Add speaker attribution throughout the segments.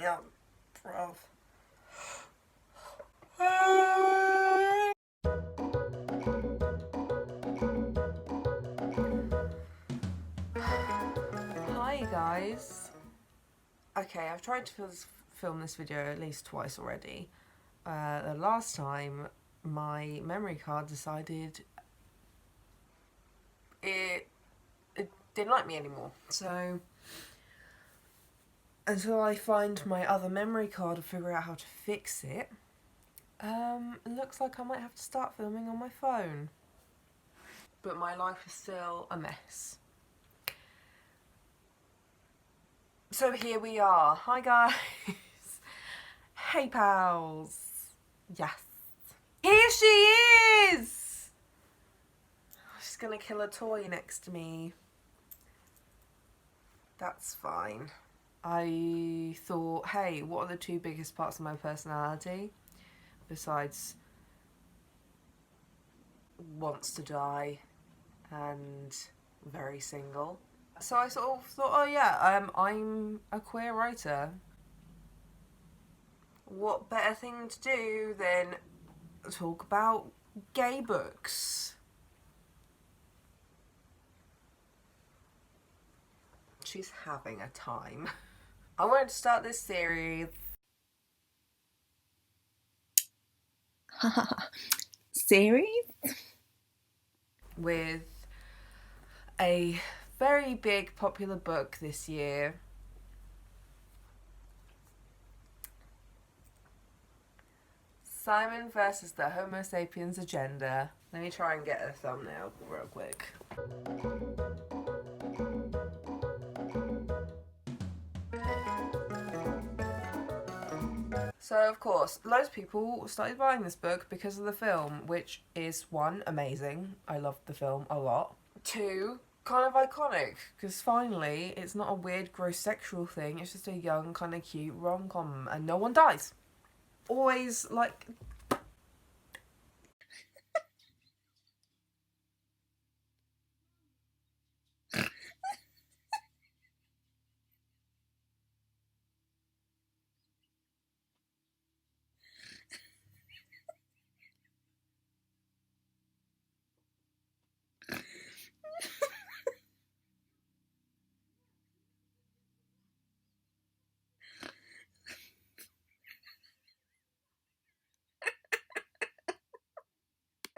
Speaker 1: Yeah, bruv. Hi guys. Okay, I've tried to film this video at least twice already. The last time my memory card decided it didn't like me anymore. So until I find my other memory card and figure out how to fix it, it looks like I might have to start filming on my phone. But my life is still a mess. So here we are. Hi guys. Hey pals. Yes. Here she is! She's gonna kill a toy next to me. That's fine. I thought, hey, what are the two biggest parts of my personality? Besides wants to die and very single. So I sort of thought, oh yeah, I'm a queer writer. What better thing to do than talk about gay books? She's having a time. I wanted to start this series.
Speaker 2: Series?
Speaker 1: With a very big popular book this year. Simon versus the Homo sapiens agenda. Let me try and get a thumbnail real quick. So of course, loads of people started buying this book because of the film, which is one, amazing. I loved the film a lot. Two, kind of iconic, because finally it's not a weird gross sexual thing, it's just a young kind of cute rom-com and no one dies. Always like...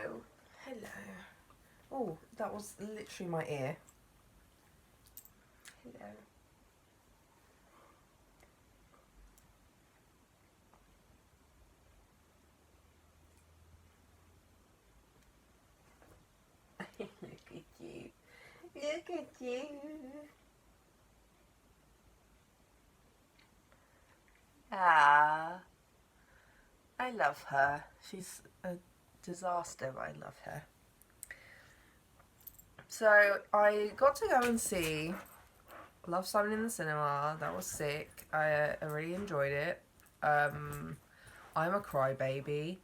Speaker 1: Oh, hello. Oh, that was literally my ear. Hello. Look at you. Look at you. Ah, I love her. She's a disaster, but I love her. So I got to go and see Love Simon in the cinema. That was sick. I really enjoyed it. I'm a crybaby.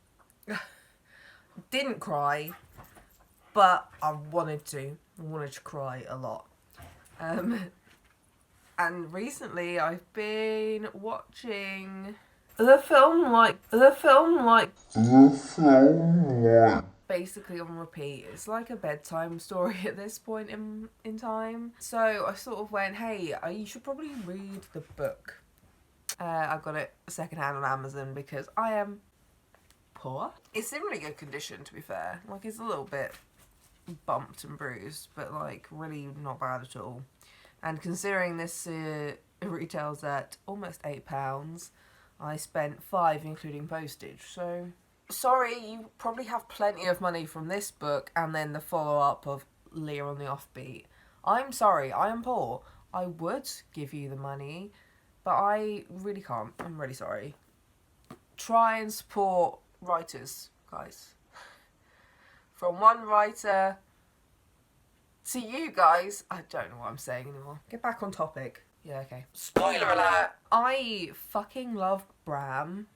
Speaker 1: Didn't cry, but I wanted to. I wanted to cry a lot. And recently I've been watching the film basically on repeat. It's like a bedtime story at this point in time. So I sort of went, hey, you should probably read the book. I got it secondhand on Amazon because I am poor. It's in really good condition, to be fair. Like, it's a little bit bumped and bruised, but like really not bad at all. And considering this retails at almost £8, I spent £5 including postage. So sorry, you probably have plenty of money from this book and then the follow-up of Leah on the Offbeat. I'm sorry, I am poor. I would give you the money, but I really can't. I'm really sorry. Try and support writers, guys. From one writer to you guys. I don't know what I'm saying anymore. Get back on topic. Yeah, okay. Spoiler alert! I fucking love Bram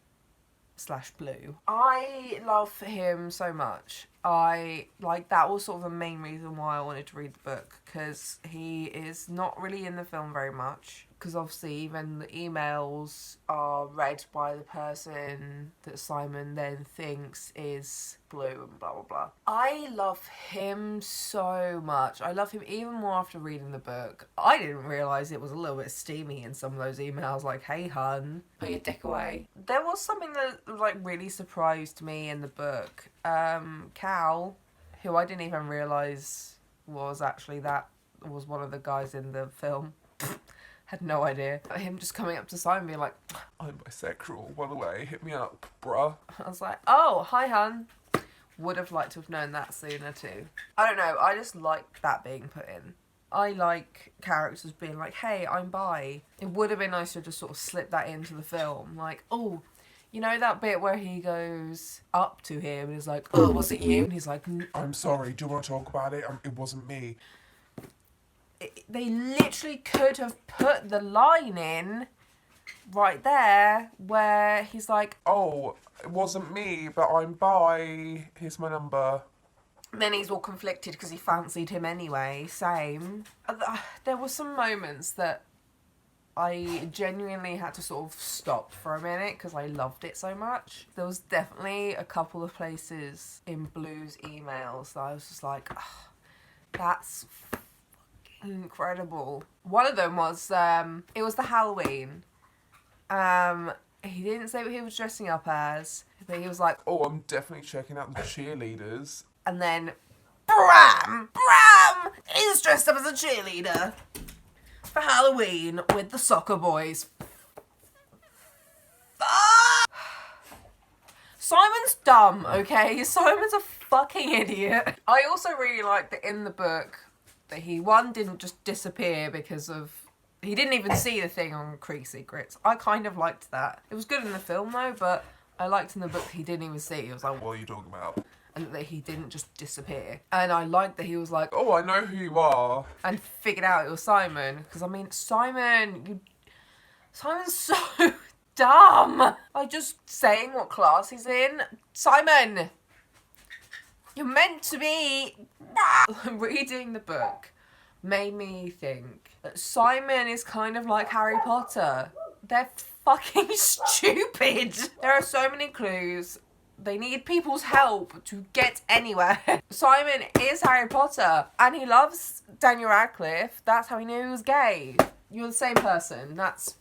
Speaker 1: / Blue. I love him so much. That was sort of the main reason why I wanted to read the book, because he is not really in the film very much. because obviously even the emails are read by the person that Simon then thinks is Blue and blah blah blah. I love him so much. I love him even more after reading the book. I didn't realise it was a little bit steamy in some of those emails, like, hey hun, put your dick away. There was something that like really surprised me in the book. Cal, who I didn't even realise was one of the guys in the film. Had no idea. Him just coming up to Simon being like,
Speaker 2: I'm bisexual, by the way, hit me up, bruh.
Speaker 1: I was like, oh, hi hun. Would have liked to have known that sooner too. I don't know, I just like that being put in. I like characters being like, hey, I'm bi. It would have been nice to just sort of slip that into the film. Like, oh, you know that bit where he goes up to him and is like, oh, was it you? And he's like,
Speaker 2: I'm sorry, do you want to talk about it? It wasn't me.
Speaker 1: They literally could have put the line in right there where he's like,
Speaker 2: oh, it wasn't me, but I'm bi. Here's my number.
Speaker 1: Then he's all conflicted because he fancied him anyway. Same. There were some moments that I genuinely had to sort of stop for a minute because I loved it so much. There was definitely a couple of places in Blue's emails that I was just like, oh, that's incredible. One of them was it was the Halloween. He didn't say what he was dressing up as, but he was like,
Speaker 2: oh, I'm definitely checking out the cheerleaders.
Speaker 1: And then Bram is dressed up as a cheerleader for Halloween with the soccer boys. Simon's dumb, okay? Simon's a fucking idiot. I also really like that in the book that he, one, didn't just disappear because of... He didn't even see the thing on Creek Secrets. I kind of liked that. It was good in the film, though, but I liked in the book he didn't even see. It was like,
Speaker 2: what are you talking about?
Speaker 1: And that he didn't just disappear. And I liked that he was like,
Speaker 2: oh, I know who you are.
Speaker 1: And figured out it was Simon. Because, I mean, Simon's so dumb. Like, just saying what class he's in. Simon! You're meant to be... Reading the book made me think that Simon is kind of like Harry Potter. They're fucking stupid. There are so many clues. They need people's help to get anywhere. Simon is Harry Potter and he loves Daniel Radcliffe. That's how he knew he was gay. You're the same person. That's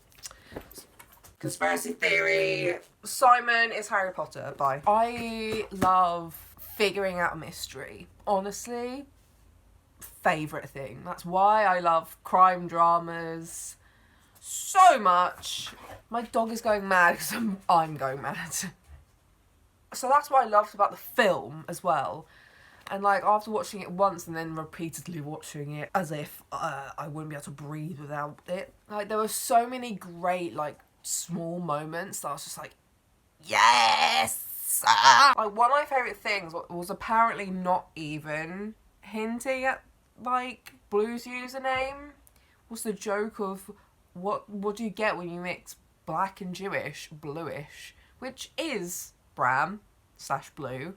Speaker 1: conspiracy theory. Simon is Harry Potter. Bye. I love figuring out a mystery. Honestly, favourite thing. That's why I love crime dramas so much. My dog is going mad because I'm going mad. So that's what I loved about the film as well. And like after watching it once and then repeatedly watching it as if I wouldn't be able to breathe without it. Like there were so many great like small moments that I was just like, yes! Like one of my favourite things was apparently not even hinting at like Blue's username. Was the joke of what do you get when you mix black and Jewish, bluish, which is Bram / Blue.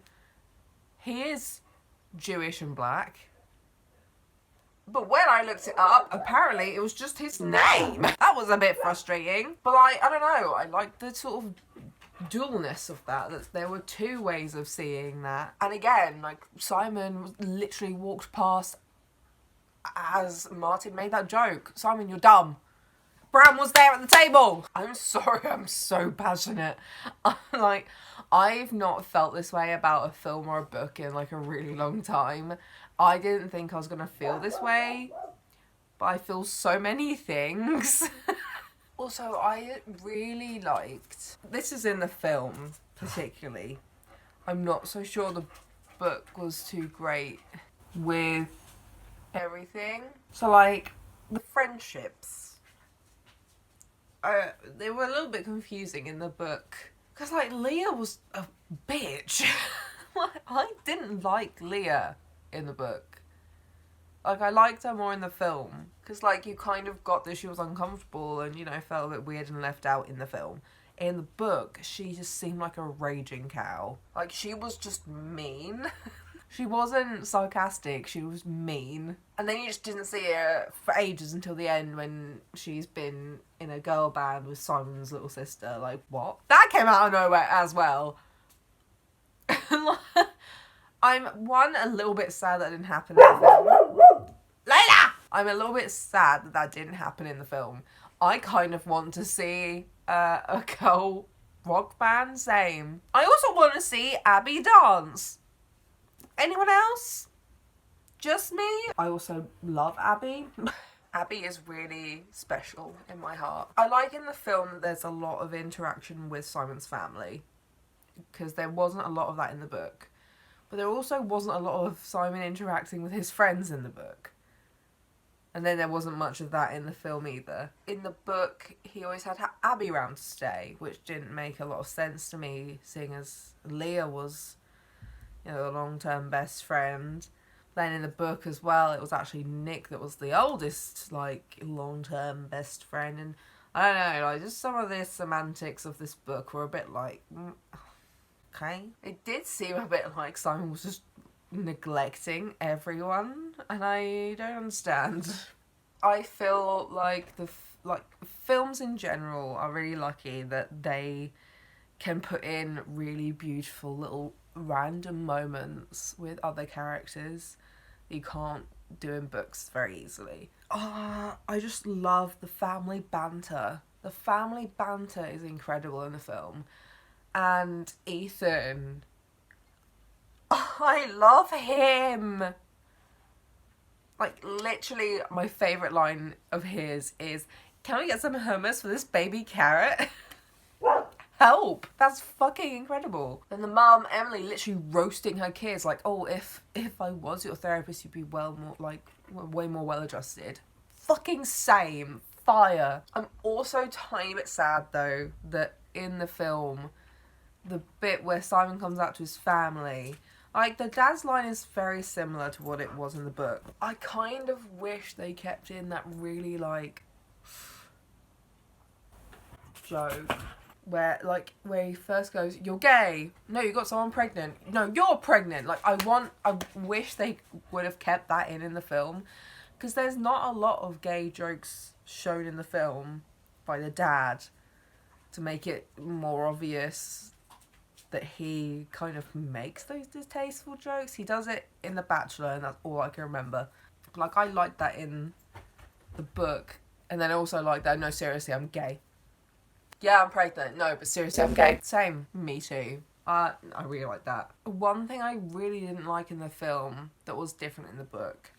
Speaker 1: He is Jewish and black. But when I looked it up, apparently it was just his name. That was a bit frustrating. But like, I don't know, I like the sort of dualness of that there were two ways of seeing that. And again, like Simon literally walked past as Martin made that joke. Simon, you're dumb. Bram was there at the table. I'm sorry, I'm so passionate. Like, I've not felt this way about a film or a book in like a really long time. I didn't think I was gonna feel this way, but I feel so many things. Also, I really liked... This is in the film, particularly. I'm not so sure the book was too great with everything. So, like, the friendships. They were a little bit confusing in the book. Because, like, Leah was a bitch. Like, I didn't like Leah in the book. Like, I liked her more in the film. Because, like, you kind of got that she was uncomfortable and, you know, felt a bit weird and left out in the film. In the book, she just seemed like a raging cow. Like, she was just mean. She wasn't sarcastic, she was mean. And then you just didn't see her for ages until the end when she's been in a girl band with Simon's little sister. Like, what? That came out of nowhere as well. I'm, a little bit sad that didn't happen in the film. Layla! I'm a little bit sad that that didn't happen in the film. I kind of want to see a girl rock band, same. I also want to see Abby dance. Anyone else? Just me? I also love Abby. Abby is really special in my heart. I like in the film that there's a lot of interaction with Simon's family, because there wasn't a lot of that in the book. But there also wasn't a lot of Simon interacting with his friends in the book. And then there wasn't much of that in the film either. In the book, he always had Abby around to stay, which didn't make a lot of sense to me, seeing as Leah was, you know, a long-term best friend. Then in the book as well, it was actually Nick that was the oldest, like, long-term best friend. And I don't know, like, just some of the semantics of this book were a bit like, okay. It did seem a bit like Simon was just neglecting everyone, and I don't understand. I feel like films in general are really lucky that they can put in really beautiful little random moments with other characters that you can't do in books very easily. I just love the family banter. The family banter is incredible in the film. And Ethan, I love him. Like, literally, my favourite line of his is, "Can we get some hummus for this baby carrot?" Help! That's fucking incredible. And the mum, Emily, literally roasting her kids, like, oh, if I was your therapist, you'd be way more well-adjusted. Fucking same. Fire. I'm also tiny bit sad, though, that in the film, the bit where Simon comes out to his family, like, the dad's line is very similar to what it was in the book. I kind of wish they kept in that really, like, joke where he first goes, "You're gay. No, you got someone pregnant. No, you're pregnant." Like, I wish they would have kept that in the film, because there's not a lot of gay jokes shown in the film by the dad to make it more obvious that he kind of makes those distasteful jokes. He does it in The Bachelor, and that's all I can remember. Like, I like that in the book, and then I also like that, no, seriously, I'm gay. Yeah, I'm pregnant. No, but seriously, I'm gay. Same. Me too. I really like that. One thing I really didn't like in the film that was different in the book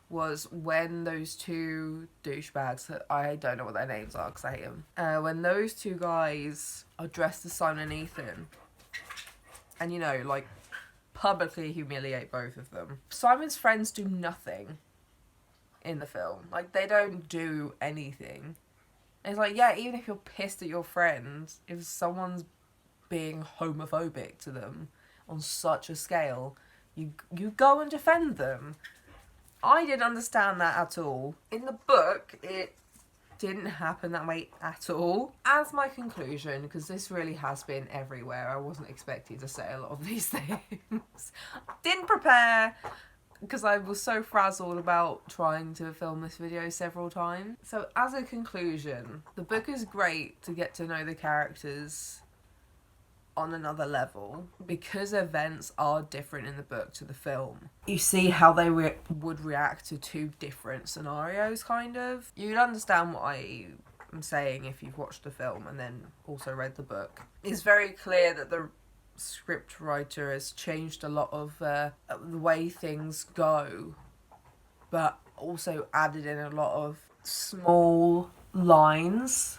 Speaker 1: was when those two douchebags, I don't know what their names are because I hate them, when those two guys are dressed as Simon and Ethan, and, you know, like, publicly humiliate both of them. Simon's friends do nothing in the film. Like, they don't do anything. And it's like, yeah, even if you're pissed at your friend, if someone's being homophobic to them on such a scale, you go and defend them. I didn't understand that at all. In the book, it didn't happen that way at all. As my conclusion, because this really has been everywhere, I wasn't expecting to say a lot of these things. Didn't prepare, because I was so frazzled about trying to film this video several times. So as a conclusion, the book is great to get to know the characters on another level, because events are different in the book to the film. You see how they would react to two different scenarios, kind of. You'd understand what I am saying if you've watched the film and then also read the book. It's very clear that the script writer has changed a lot of the way things go, but also added in a lot of small lines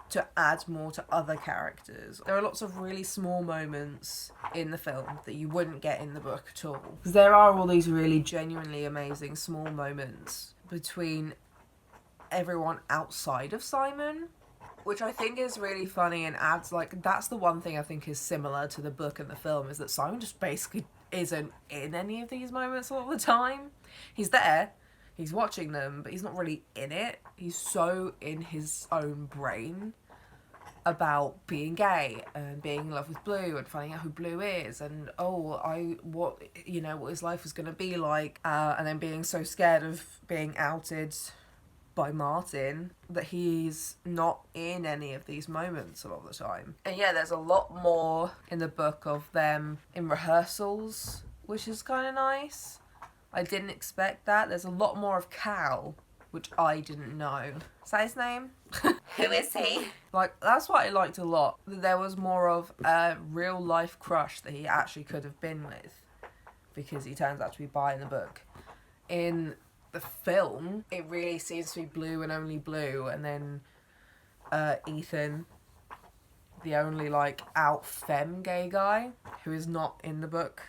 Speaker 1: to add more to other characters. There are lots of really small moments in the film that you wouldn't get in the book at all. Because there are all these really genuinely amazing small moments between everyone outside of Simon, which I think is really funny and adds, like, that's the one thing I think is similar to the book and the film, is that Simon just basically isn't in any of these moments all the time. He's there, he's watching them, but he's not really in it. He's so in his own brain. about being gay and being in love with Blue and finding out who Blue is and what his life was going to be like, and then being so scared of being outed by Martin that he's not in any of these moments a lot of the time. And yeah, there's a lot more in the book of them in rehearsals, which is kind of nice. I didn't expect that. There's a lot more of Cal, which I didn't know. Is that his name? Who is he? Like, that's what I liked a lot. There was more of a real life crush that he actually could have been with, because he turns out to be bi in the book. In the film, it really seems to be Blue and only Blue, and then Ethan, the only like out femme gay guy, who is not in the book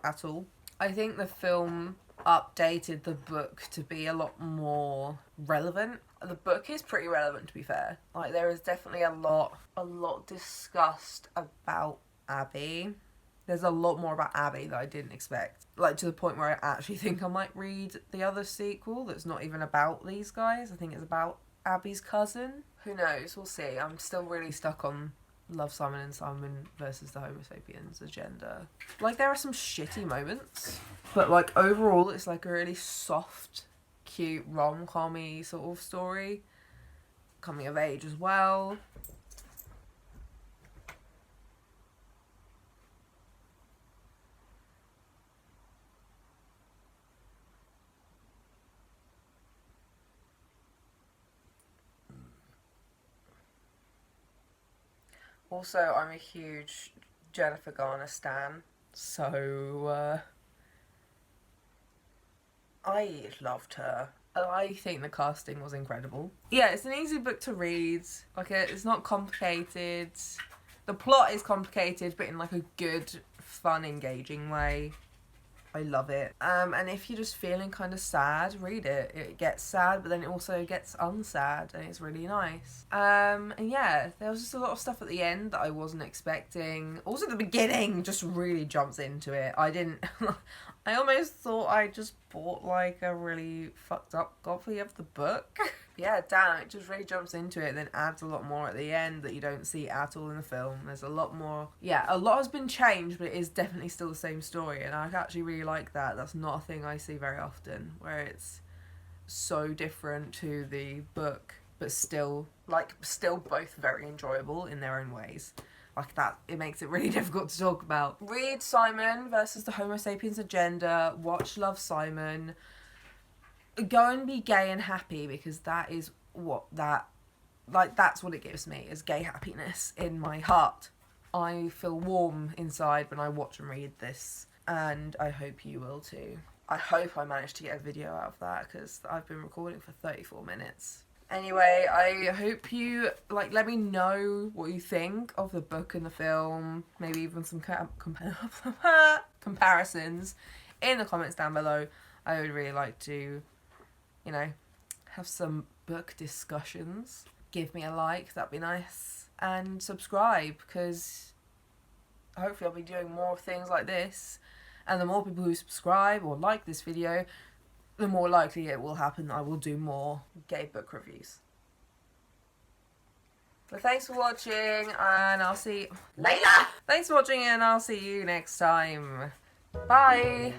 Speaker 1: at all. I think the film updated the book to be a lot more relevant. The book is pretty relevant, to be fair. Like, there is definitely a lot discussed about Abby. There's a lot more about Abby that I didn't expect. Like, to the point where I actually think I might read the other sequel that's not even about these guys. I think it's about Abby's cousin. Who knows? We'll see. I'm still really stuck on Love, Simon and Simon versus the Homo sapiens agenda. Like, there are some shitty moments, but like overall it's like a really soft, cute, rom-com-y sort of story. Coming of age as well. Also, I'm a huge Jennifer Garner stan, so I loved her. I think the casting was incredible. Yeah, it's an easy book to read. Like, it's not complicated. The plot is complicated, but in like a good, fun, engaging way. I love it. And if you're just feeling kind of sad, read it. It gets sad, but then it also gets unsad, and it's really nice. And yeah, there was just a lot of stuff at the end that I wasn't expecting. Also, the beginning just really jumps into it. I almost thought I just bought like a really fucked up copy of the book. Yeah, damn, it just really jumps into it and then adds a lot more at the end that you don't see at all in the film. There's a lot more. Yeah, a lot has been changed, but it is definitely still the same story, and I actually really like that. That's not a thing I see very often, where it's so different to the book, but still both very enjoyable in their own ways. Like, that, it makes it really difficult to talk about. Read Simon versus the Homo sapiens agenda. Watch Love, Simon. Go and be gay and happy, because that is that's what it gives me, is gay happiness in my heart. I feel warm inside when I watch and read this, and I hope you will too. I hope I managed to get a video out of that, because I've been recording for 34 minutes. Anyway, I hope you, let me know what you think of the book and the film. Maybe even some comparisons in the comments down below. I would really like to, have some book discussions. Give me a like, that'd be nice. And subscribe, because hopefully I'll be doing more things like this. And the more people who subscribe or like this video, the more likely it will happen that I will do more gay book reviews. So thanks for watching, and I'll see you later. Thanks for watching, and I'll see you next time. Bye.